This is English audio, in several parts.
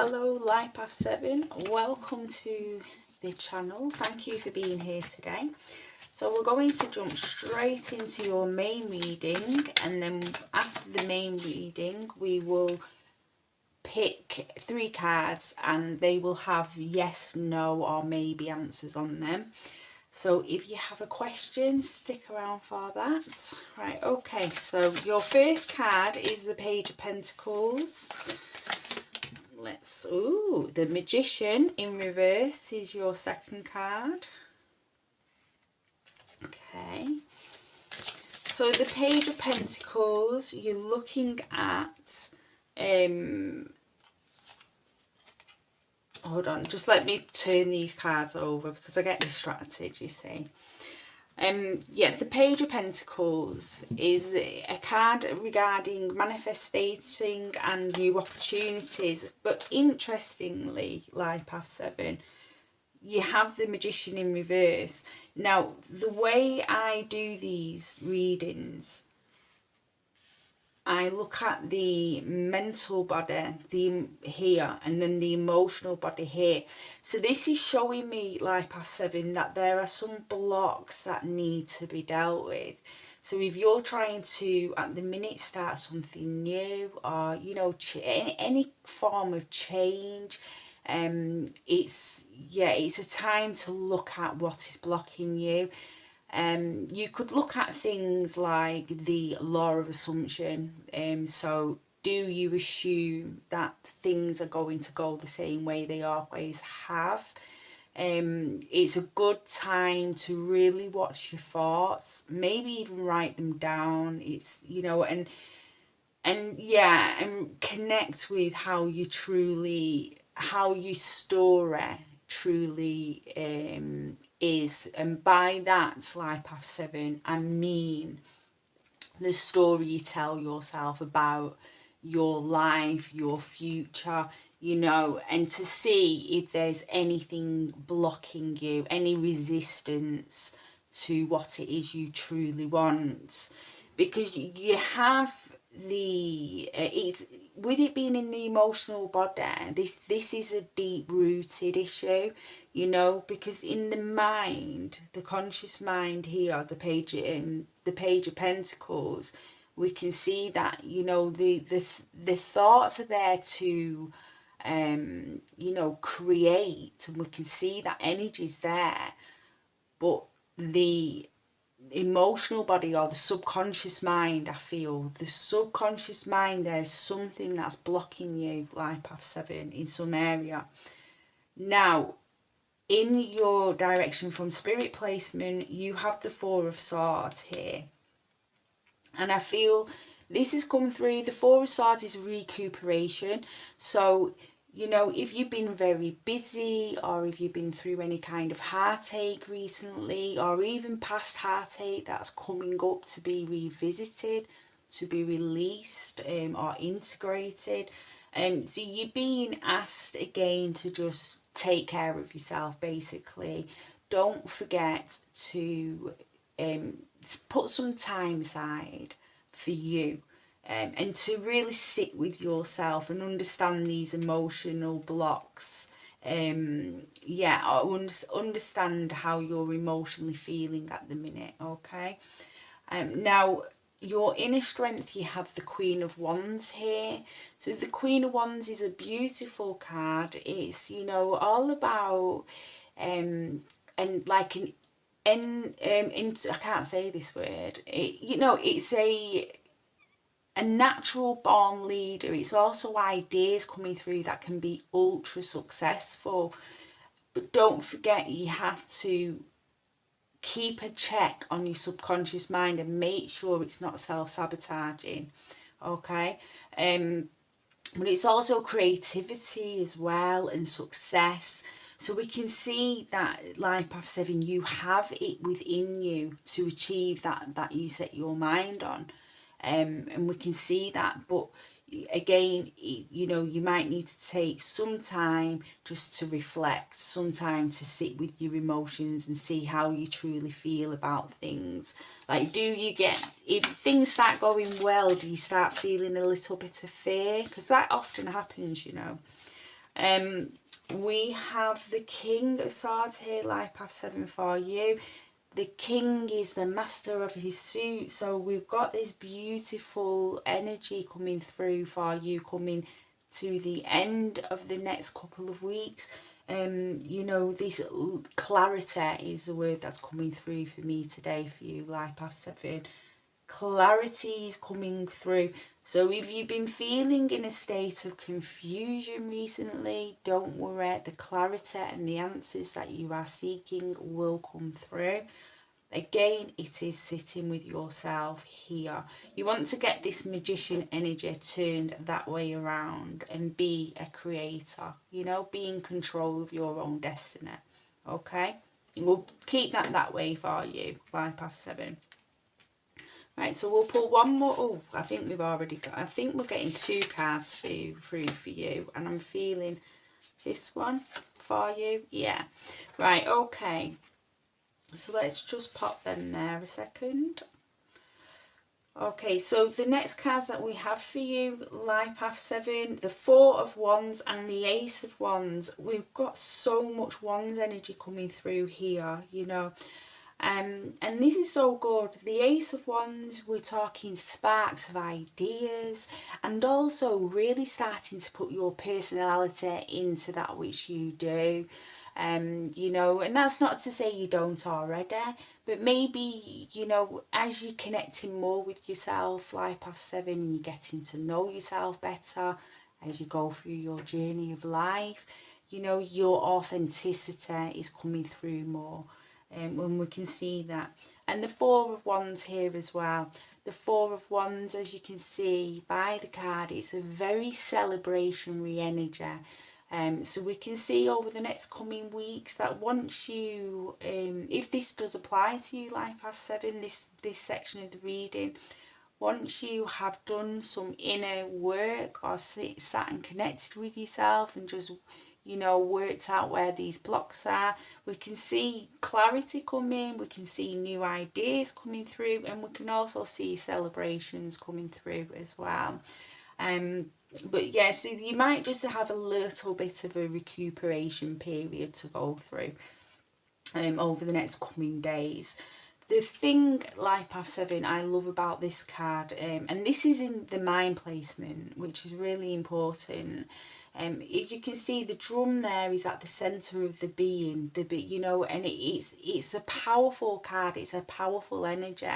Hello Life Path 7, welcome to the channel. Thank you for being here today. So we're going to jump straight into your main reading, and then after the main reading we will pick 3 cards and they will have yes, no or maybe answers on them. So if you have a question, stick around for that. Right, okay, so your first card is the Page of Pentacles. The Magician in reverse is your second card. Okay. So the Page of Pentacles, you're looking at, hold on, just let me turn these cards over because I get distracted, you see. Yeah, the Page of Pentacles is a card regarding manifesting and new opportunities. But interestingly, Life Path 7, you have the Magician in reverse. Now, the way I do these readings, I look at the mental body here and then the emotional body here. So this is showing me, Life Path 7, that there are some blocks that need to be dealt with. So if you're trying to, at the minute, start something new, or, you know, any form of change, it's a time to look at what is blocking you. You could look at things like the law of assumption. So do you assume that things are going to go the same way they always have? It's a good time to really watch your thoughts, maybe even write them down. It's, you know, and connect with how your story truly is. And by that, Life Path 7, I mean the story you tell yourself about your life, your future, you know, and to see if there's anything blocking you, any resistance to what it is you truly want. Because you have it's with it being in the emotional body, this is a deep-rooted issue, you know, because in the mind, the conscious mind here, the page of Pentacles, we can see that, you know, the thoughts are there to you know, create, and we can see that energy's there, but the emotional body, or the subconscious mind, I feel the subconscious mind, there's something that's blocking you, Life Path 7, in some area. Now, in your direction from Spirit placement, you have the 4 of Swords here, and I feel this has come through. The 4 of Swords is recuperation. So, you know, if you've been very busy, or if you've been through any kind of heartache recently, or even past heartache that's coming up to be revisited, to be released, or integrated, so you're being asked again to just take care of yourself, basically. Don't forget to put some time aside for you. And to really sit with yourself and understand these emotional blocks. Understand how you're emotionally feeling at the minute, okay? Now, your inner strength, you have the Queen of Wands here. So the Queen of Wands is a beautiful card. It's, you know, all about and like I can't say this word. You know, it's a natural born leader. It's also ideas coming through that can be ultra successful, but don't forget, you have to keep a check on your subconscious mind and make sure it's not self-sabotaging, okay? But it's also creativity as well, and success. So we can see that, Life Path 7, you have it within you to achieve that you set your mind on. And we can see that, but again, you know, you might need to take some time just to reflect, some time to sit with your emotions and see how you truly feel about things. Like, if things start going well, do you start feeling a little bit of fear? Because that often happens, you know. We have the King of Swords here, Life Path 7 for you. The King is the master of his suit, so we've got this beautiful energy coming through for you, coming to the end of the next couple of weeks. You know, this clarity is the word that's coming through for me today for you, Life Path 7. Clarity is coming through. So if you've been feeling in a state of confusion recently, don't worry, the clarity and the answers that you are seeking will come through. Again, it is sitting with yourself here. You want to get this magician energy turned that way around and be a creator, you know, be in control of your own destiny. Okay, we'll keep that way for you, Life Path 7. Right, so we'll pull one more. Oh, I think we've already got, I think we're getting 2 cards through for you, and I'm feeling this one for you. Yeah, right, okay, so let's just pop them there a second. Okay, so the next cards that we have for you, Life Path 7, the 4 of Wands and the Ace of Wands. We've got so much Wands energy coming through here, you know. And this is so good. The Ace of Wands, we're talking sparks of ideas and also really starting to put your personality into that which you do. You know, and that's not to say you don't already, but maybe, you know, as you're connecting more with yourself, Life Path 7, and you're getting to know yourself better as you go through your journey of life, you know, your authenticity is coming through more. When we can see that. And the 4 of Wands here as well. The 4 of Wands, as you can see by the card, it's a very celebrationary energy. So we can see over the next coming weeks that once you, if this does apply to you, Life Path 7, this section of the reading, once you have done some inner work or sat and connected with yourself and just, you know, worked out where these blocks are, we can see clarity coming, we can see new ideas coming through, and we can also see celebrations coming through as well. But yeah, so you might just have a little bit of a recuperation period to go through over the next coming days. The thing, Life Path 7, I love about this card, and this is in the mind placement, which is really important. As you can see, the drum there is at the centre of the being, you know, and it's a powerful card, it's a powerful energy.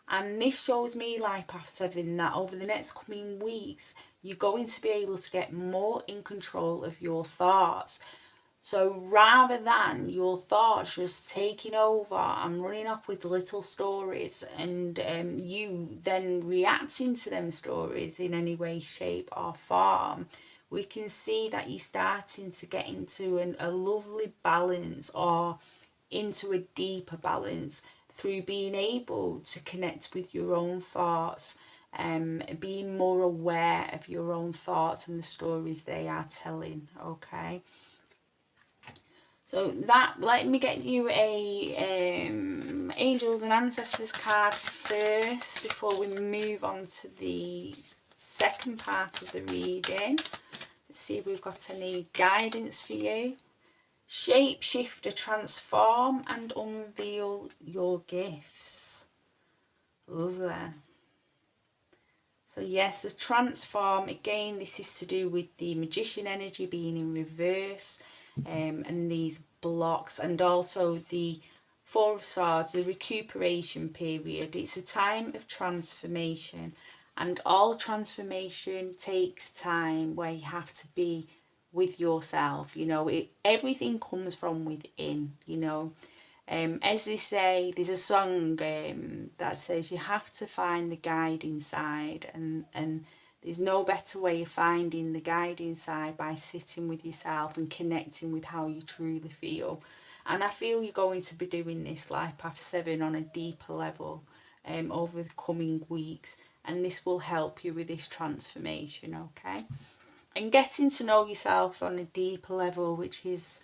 And this shows me, Life Path 7, that over the next coming weeks, you're going to be able to get more in control of your thoughts. So rather than your thoughts just taking over and running off with little stories and you then reacting to them stories in any way, shape or form, we can see that you're starting to get into a lovely balance or into a deeper balance through being able to connect with your own thoughts, being more aware of your own thoughts and the stories they are telling. Okay, so that, let me get you a angels and ancestors card first before we move on to the second part of the reading. Let's see if we've got any guidance for you. Shape, shift, transform and unveil your gifts. Lovely. So yes, the transform, again, this is to do with the magician energy being in reverse, and these blocks, and also the 4 of Swords, the recuperation period. It's a time of transformation, and all transformation takes time where you have to be with yourself, you know, everything comes from within, you know. As they say, there's a song that says you have to find the guide inside, and there's no better way of finding the guide inside by sitting with yourself and connecting with how you truly feel. And I feel you're going to be doing this, Life Path 7, on a deeper level over the coming weeks, and this will help you with this transformation, okay? And getting to know yourself on a deeper level, which is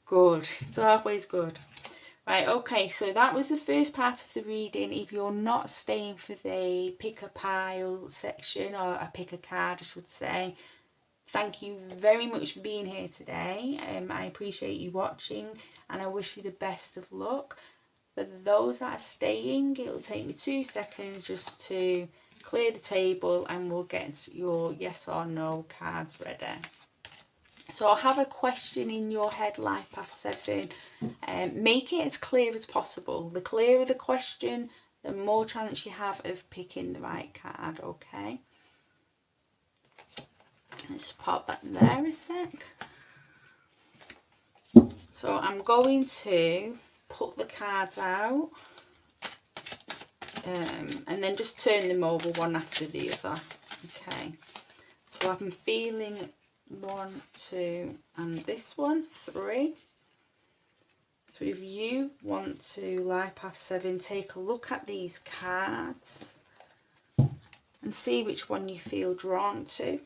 good. It's always good. Right, okay, so that was the first part of the reading. If you're not staying for the pick a pile section, or a pick a card, I should say, Thank you very much for being here today. I appreciate you watching, and I wish you the best of luck. For those that are staying, it'll take me 2 seconds just to clear the table and we'll get your yes or no cards ready. So I'll have a question in your head, Life Path 7. Make it as clear as possible. The clearer the question, the more chance you have of picking the right card, okay? Let's pop that there a sec. So I'm going to put the cards out and then just turn them over one after the other. Okay, so I'm feeling 1, 2 and this one, 3. So if you want to, Life Path 7, take a look at these cards and see which one you feel drawn to.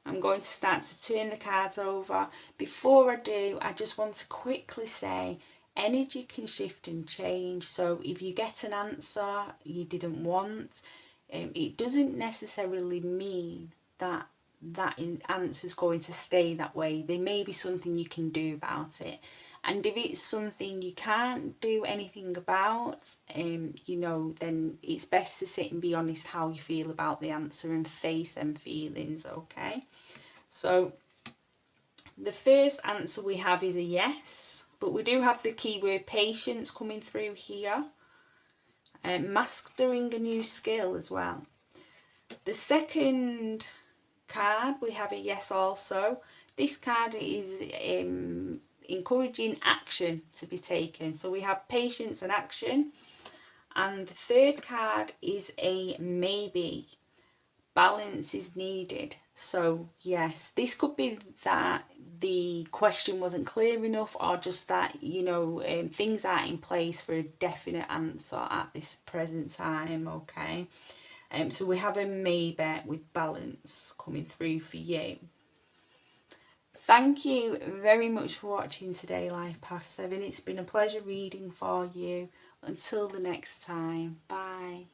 I'm going to start to turn the cards over. Before I do, I just want to quickly say energy can shift and change. So if you get an answer you didn't want, it doesn't necessarily mean that that answer is going to stay that way. There may be something you can do about it. And if it's something you can't do anything about, you know, then it's best to sit and be honest how you feel about the answer and face them feelings, okay? So the first answer we have is a yes, but we do have the keyword patience coming through here. Mastering a new skill as well. The second card, we have a yes also. This card is encouraging action to be taken. So we have patience and action. And the third card is a maybe. Balance is needed. So yes, this could be that the question wasn't clear enough, or just that, you know, things aren't in place for a definite answer at this present time, okay? So we have a maybe with balance coming through for you. Thank you very much for watching today, Life Path 7. It's been a pleasure reading for you. Until the next time, bye.